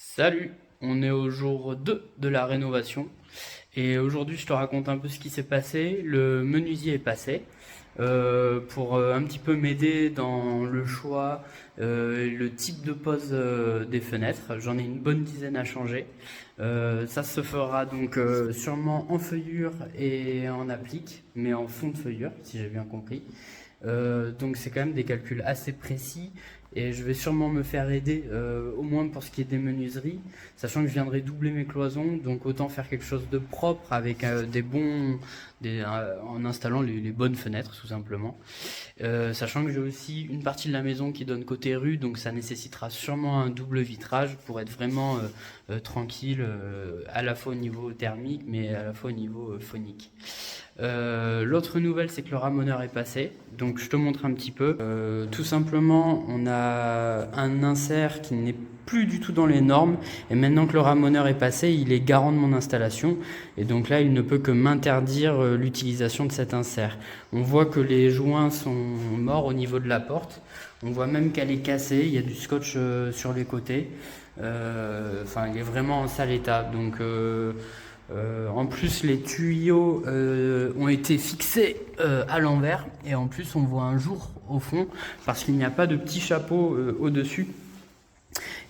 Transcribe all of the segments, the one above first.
Salut, on est au jour 2 de la rénovation et aujourd'hui je te raconte un peu ce qui s'est passé. Le menuisier est passé pour un petit peu m'aider dans le choix, le type de pose des fenêtres. J'en ai une bonne dizaine à changer. Ça se fera donc sûrement en feuillure et en applique, mais en fond de feuillure si j'ai bien compris. Donc c'est quand même des calculs assez précis et je vais sûrement me faire aider au moins pour ce qui est des menuiseries, sachant que je viendrai doubler mes cloisons, donc autant faire quelque chose de propre avec en installant les bonnes fenêtres tout simplement. Sachant que j'ai aussi une partie de la maison qui donne côté rue, donc ça nécessitera sûrement un double vitrage pour être vraiment tranquille, à la fois au niveau thermique mais à la fois au niveau phonique. L'autre nouvelle, c'est que le ramoneur est passé, donc je te montre un petit peu. Tout simplement, on a un insert qui n'est plus du tout dans les normes, et maintenant que le ramoneur est passé, il est garant de mon installation, et donc là, il ne peut que m'interdire l'utilisation de cet insert. On voit que les joints sont morts au niveau de la porte, on voit même qu'elle est cassée, il y a du scotch sur les côtés, enfin, il est vraiment en sale état, donc... en plus, les tuyaux ont été fixés à l'envers et en plus, on voit un jour au fond parce qu'il n'y a pas de petit chapeau au-dessus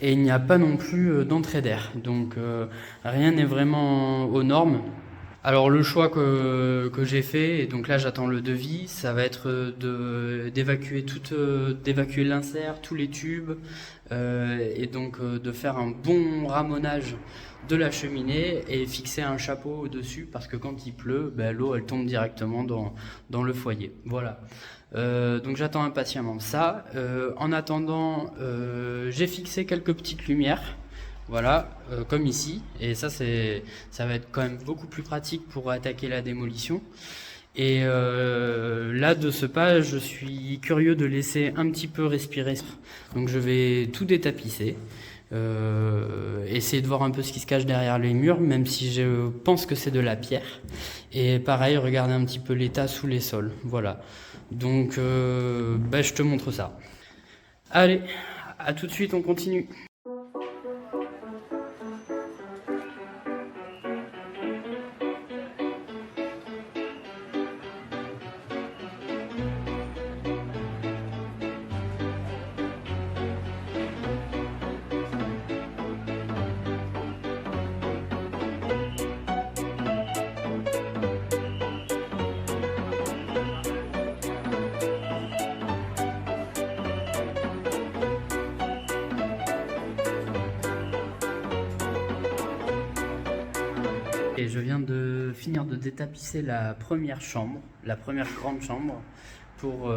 et il n'y a pas non plus d'entrée d'air. Donc, rien n'est vraiment aux normes. Alors le choix que j'ai fait, et donc là j'attends le devis, ça va être d'évacuer l'insert, tous les tubes, et donc de faire un bon ramonage de la cheminée et fixer un chapeau au-dessus parce que quand il pleut, ben, l'eau elle tombe directement dans le foyer. Voilà. Donc j'attends impatiemment ça. En attendant, j'ai fixé quelques petites lumières. Voilà, comme ici, et ça va être quand même beaucoup plus pratique pour attaquer la démolition. Et là, de ce pas, je suis curieux de laisser un petit peu respirer. Donc je vais tout détapisser, essayer de voir un peu ce qui se cache derrière les murs, même si je pense que c'est de la pierre. Et pareil, regarder un petit peu l'état sous les sols. Voilà. Donc, je te montre ça. Allez, à tout de suite, on continue. Et je viens de finir de détapisser la première chambre, la première grande chambre, pour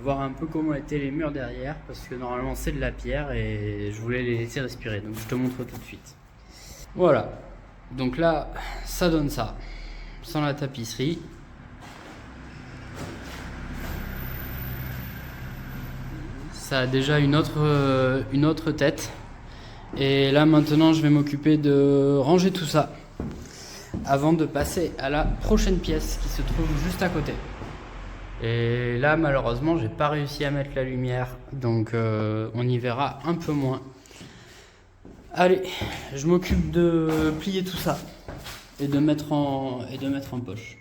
voir un peu comment étaient les murs derrière, parce que normalement c'est de la pierre et je voulais les laisser respirer, donc je te montre tout de suite. Voilà, donc là ça donne ça, sans la tapisserie. Ça a déjà une autre tête, et là maintenant je vais m'occuper de ranger tout ça avant de passer à la prochaine pièce qui se trouve juste à côté. Et là malheureusement j'ai pas réussi à mettre la lumière, donc on y verra un peu moins. Allez, je m'occupe de plier tout ça et de mettre en poche.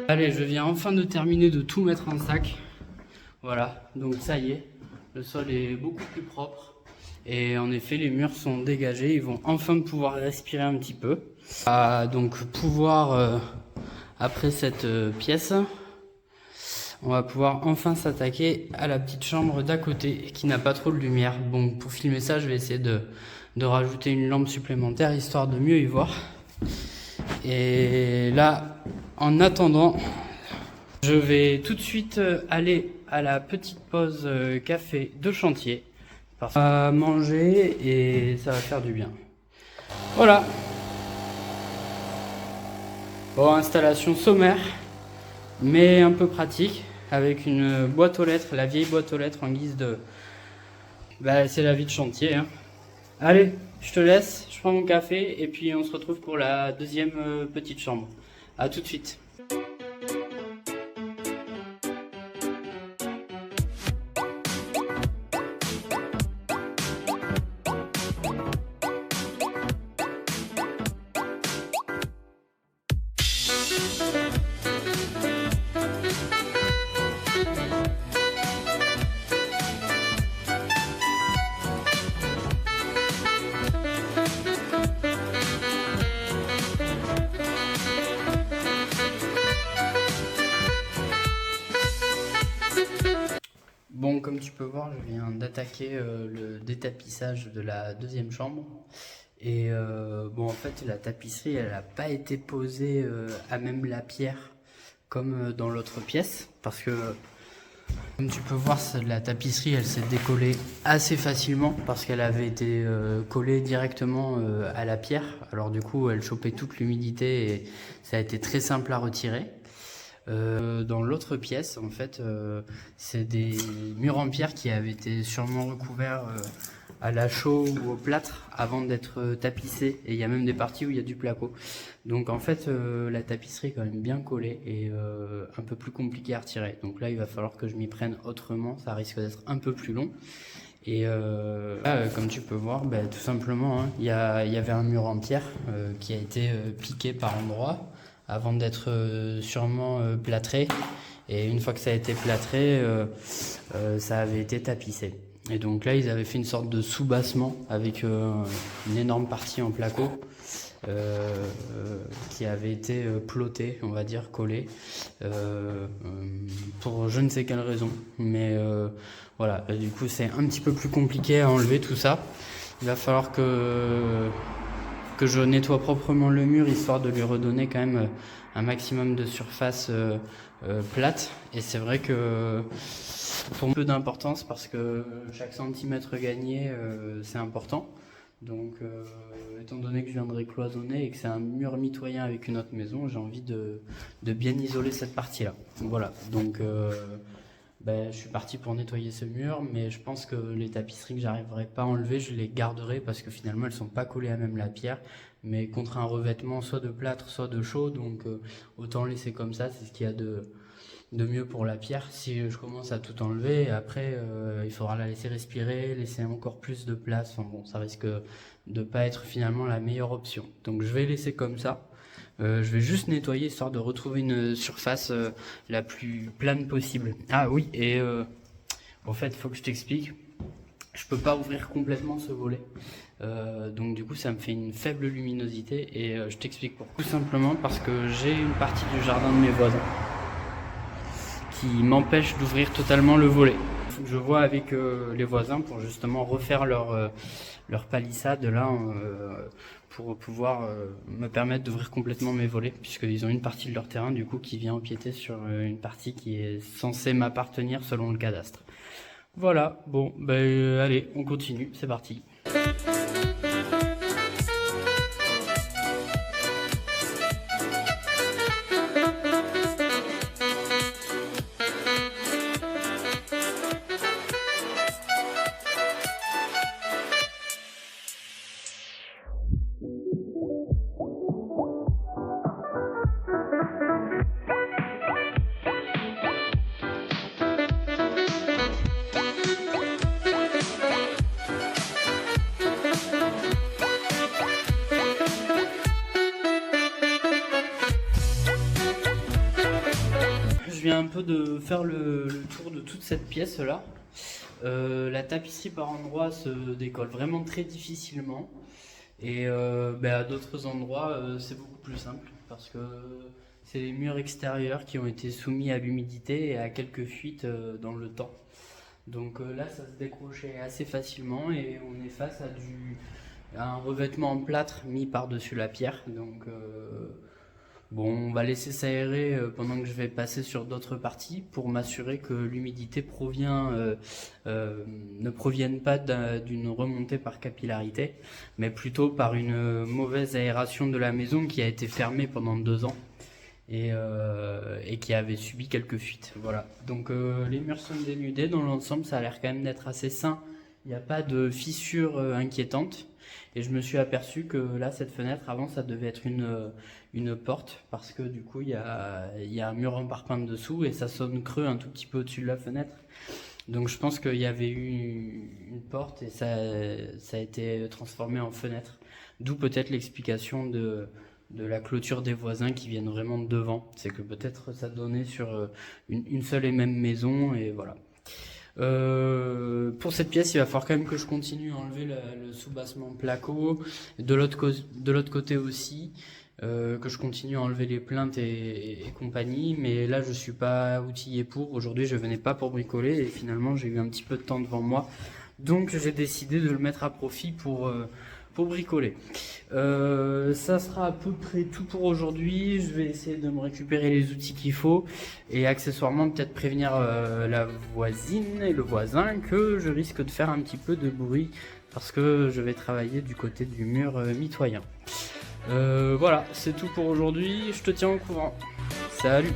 Allez, je viens enfin de terminer de tout mettre en sac. Voilà, donc ça y est, le sol est beaucoup plus propre. Et en effet, les murs sont dégagés, ils vont enfin pouvoir respirer un petit peu. Donc pouvoir après cette pièce, on va pouvoir enfin s'attaquer à la petite chambre d'à côté qui n'a pas trop de lumière. Bon, pour filmer ça, je vais essayer de rajouter une lampe supplémentaire histoire de mieux y voir. Et là, en attendant, je vais tout de suite aller à la petite pause café de chantier. Parce qu'on va manger et ça va faire du bien. Voilà. Bon, installation sommaire, mais un peu pratique, avec une boîte aux lettres, la vieille boîte aux lettres en guise de... Bah, c'est la vie de chantier, hein. Allez, je te laisse, je prends mon café et puis on se retrouve pour la deuxième petite chambre. A tout de suite. Bon, comme tu peux voir, je viens d'attaquer le détapissage de la deuxième chambre. Et bon, en fait, la tapisserie, elle n'a pas été posée à même la pierre comme dans l'autre pièce. Parce que, comme tu peux voir, la tapisserie, elle s'est décollée assez facilement parce qu'elle avait été collée directement à la pierre. Alors du coup, elle chopait toute l'humidité et ça a été très simple à retirer. Dans l'autre pièce, en fait, c'est des murs en pierre qui avaient été sûrement recouverts à la chaux ou au plâtre avant d'être tapissés. Et il y a même des parties où il y a du placo. Donc en fait, la tapisserie est quand même bien collée et un peu plus compliquée à retirer. Donc là, il va falloir que je m'y prenne autrement. Ça risque d'être un peu plus long. Et là, comme tu peux voir, bah, tout simplement, hein, il y avait un mur en pierre qui a été piqué par endroits avant d'être sûrement plâtré. Et une fois que ça a été plâtré, ça avait été tapissé. Et donc là, ils avaient fait une sorte de soubassement avec une énorme partie en placo qui avait été plotée, on va dire, collée, pour je ne sais quelle raison. Mais voilà, du coup, c'est un petit peu plus compliqué à enlever tout ça. Il va falloir que je nettoie proprement le mur, histoire de lui redonner quand même un maximum de surface plate. Et c'est vrai que pour peu d'importance, parce que chaque centimètre gagné, c'est important. Donc, étant donné que je viendrai cloisonner et que c'est un mur mitoyen avec une autre maison, j'ai envie de bien isoler cette partie-là. Voilà, donc je suis parti pour nettoyer ce mur, mais je pense que les tapisseries que j'arriverai pas à enlever, je les garderai parce que finalement elles sont pas collées à même la pierre, mais contre un revêtement soit de plâtre, soit de chaux, donc autant laisser comme ça, c'est ce qu'il y a de mieux pour la pierre. Si je commence à tout enlever, après il faudra la laisser respirer, laisser encore plus de place. Enfin bon, ça risque de pas être finalement la meilleure option. Donc je vais laisser comme ça. Je vais juste nettoyer histoire de retrouver une surface la plus plane possible. Ah oui, et en fait, il faut que je t'explique. Je peux pas ouvrir complètement ce volet. Donc du coup, ça me fait une faible luminosité et je t'explique pourquoi. Tout simplement parce que j'ai une partie du jardin de mes voisins qui m'empêche d'ouvrir totalement le volet. Il faut que je vois avec les voisins pour justement refaire leur palissade là pour pouvoir me permettre d'ouvrir complètement mes volets, puisqu'ils ont une partie de leur terrain du coup qui vient empiéter sur une partie qui est censée m'appartenir selon le cadastre. Voilà, bon, allez, on continue, c'est parti. Je viens un peu de faire le tour de toute cette pièce là. La tapisserie par endroits se décolle vraiment très difficilement et à d'autres endroits c'est beaucoup plus simple parce que C'est les murs extérieurs qui ont été soumis à l'humidité et à quelques fuites dans le temps. Donc là, ça se décrochait assez facilement et on est face à un revêtement en plâtre mis par-dessus la pierre. Donc bon, on va laisser s'aérer pendant que je vais passer sur d'autres parties pour m'assurer que l'humidité ne provienne pas d'une remontée par capillarité, mais plutôt par une mauvaise aération de la maison qui a été fermée pendant 2 ans et qui avait subi quelques fuites. Voilà. Donc les murs sont dénudés, dans l'ensemble ça a l'air quand même d'être assez sain, il n'y a pas de fissures inquiétantes. Et je me suis aperçu que là, cette fenêtre, avant, ça devait être une porte, parce que du coup, il y a un mur en parpaing dessous, et ça sonne creux un tout petit peu au-dessus de la fenêtre. Donc je pense qu'il y avait eu une porte, et ça a été transformé en fenêtre. D'où peut-être l'explication de la clôture des voisins qui viennent vraiment de devant. C'est que peut-être ça donnait sur une seule et même maison, et voilà. Pour cette pièce, il va falloir quand même que je continue à enlever le soubassement placo. De l'autre côté aussi, que je continue à enlever les plinthes et compagnie. Mais là, je suis pas outillé pour. Aujourd'hui, je venais pas pour bricoler et finalement, j'ai eu un petit peu de temps devant moi. Donc, j'ai décidé de le mettre à profit pour bricoler. Ça sera à peu près tout pour aujourd'hui. Je vais essayer de me récupérer les outils qu'il faut et accessoirement peut-être prévenir la voisine et le voisin que je risque de faire un petit peu de bruit parce que je vais travailler du côté du mur mitoyen. Voilà, c'est tout pour aujourd'hui. Je te tiens au courant. Salut!